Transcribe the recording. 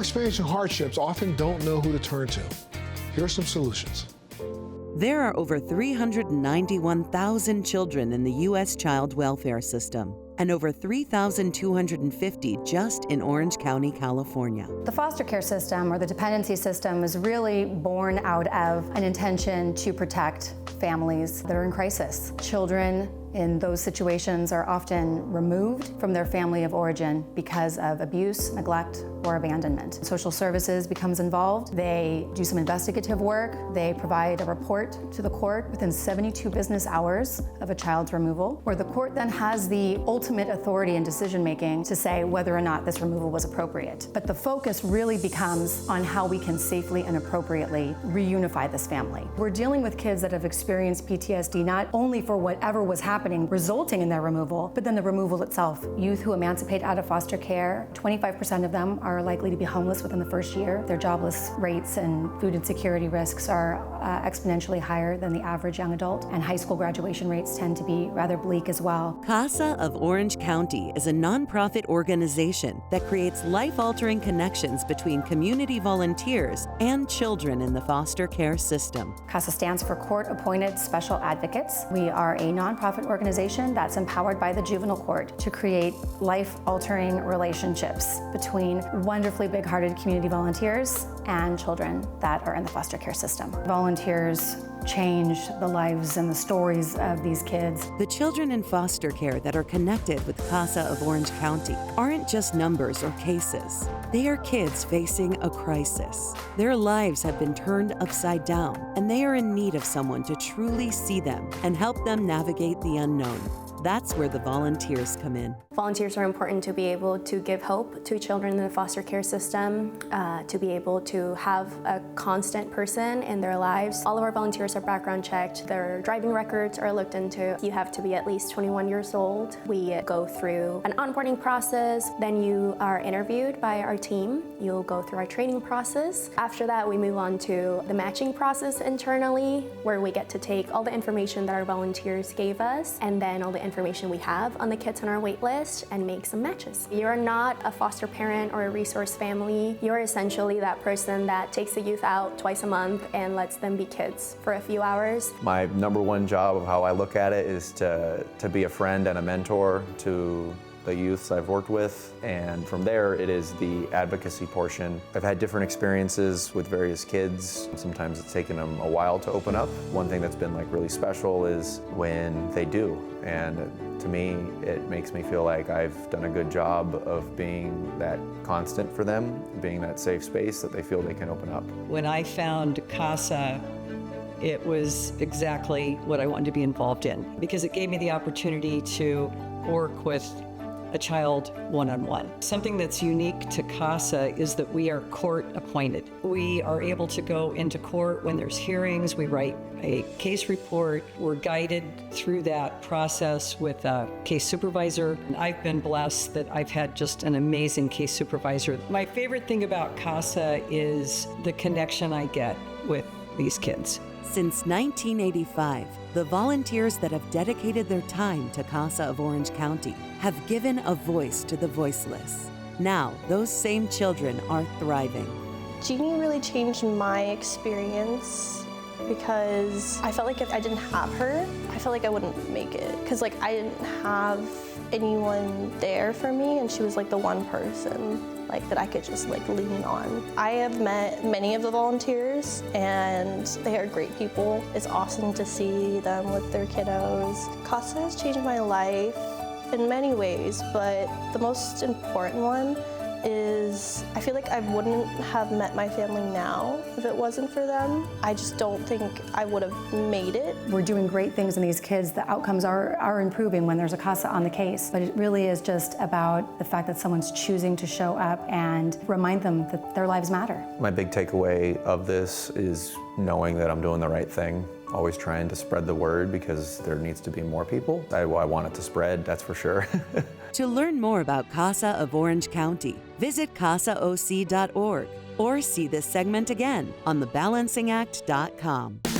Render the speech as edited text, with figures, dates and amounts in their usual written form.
experiencing hardships often don't know who to turn to. Here are some solutions. There are over 391,000 children in the U.S. child welfare system and over 3,250 just in Orange County, California. The foster care system, or the dependency system, is really born out of an intention to protect families that are in crisis. Children in those situations are often removed from their family of origin because of abuse, neglect, or abandonment. Social services becomes involved. They do some investigative work. They provide a report to the court within 72 business hours of a child's removal, where the court then has the ultimate authority and decision-making to say whether or not this removal was appropriate. But the focus really becomes on how we can safely and appropriately reunify this family. We're dealing with kids that have experienced PTSD not only for whatever was happening resulting in their removal, but then the removal itself. Youth who emancipate out of foster care, 25% of them are likely to be homeless within the first year. Their jobless rates and food insecurity risks are exponentially higher than the average young adult, and high school graduation rates tend to be rather bleak as well. CASA of Orange County is a nonprofit organization that creates life-altering connections between community volunteers and children in the foster care system. CASA stands for Court-Appointed Special Advocates. We are a nonprofit organization that's empowered by the juvenile court to create life-altering relationships between wonderfully big-hearted community volunteers and children that are in the foster care system. Volunteers change the lives and the stories of these kids. The children in foster care that are connected with CASA of Orange County aren't just numbers or cases. They are kids facing a crisis. Their lives have been turned upside down, and they are in need of someone to truly see them and help them navigate the unknown. That's where the volunteers come in. Volunteers are important to be able to give hope to children in the foster care system, to be able to have a constant person in their lives. All of our volunteers are background checked. Their driving records are looked into. You have to be at least 21 years old. We go through an onboarding process. Then you are interviewed by our team. You'll go through our training process. After that, we move on to the matching process internally, where we get to take all the information that our volunteers gave us and then all the information we have on the kids on our wait list and make some matches. You're not a foster parent or a resource family. You're essentially that person that takes the youth out twice a month and lets them be kids for a few hours. My number one job of how I look at it is to be a friend and a mentor to the youths I've worked with, and from there it is the advocacy portion. I've had different experiences with various kids. Sometimes it's taken them a while to open up. One thing that's been really special is when they do, and to me it makes me feel like I've done a good job of being that constant for them, being that safe space that they feel they can open up. When I found CASA, it was exactly what I wanted to be involved in, because it gave me the opportunity to work with a child one-on-one. Something that's unique to CASA is that we are court appointed. We are able to go into court when there's hearings. We write a case report. We're guided through that process with a case supervisor. And I've been blessed that I've had just an amazing case supervisor. My favorite thing about CASA is the connection I get with these kids. Since 1985, the volunteers that have dedicated their time to CASA of Orange County have given a voice to the voiceless. Now, those same children are thriving. Jeannie really changed my experience because I felt like if I didn't have her, I felt like I wouldn't make it. Because I didn't have anyone there for me, and she was the one person that I could just lean on. I have met many of the volunteers, and they are great people. It's awesome to see them with their kiddos. CASA has changed my life in many ways, but the most important one is I feel like I wouldn't have met my family now if it wasn't for them. I just don't think I would have made it. We're doing great things in these kids. The outcomes are improving when there's a CASA on the case, but it really is just about the fact that someone's choosing to show up and remind them that their lives matter. My big takeaway of this is knowing that I'm doing the right thing. Always trying to spread the word because there needs to be more people. I want it to spread, that's for sure. To learn more about CASA of Orange County, visit casaoc.org or see this segment again on thebalancingact.com.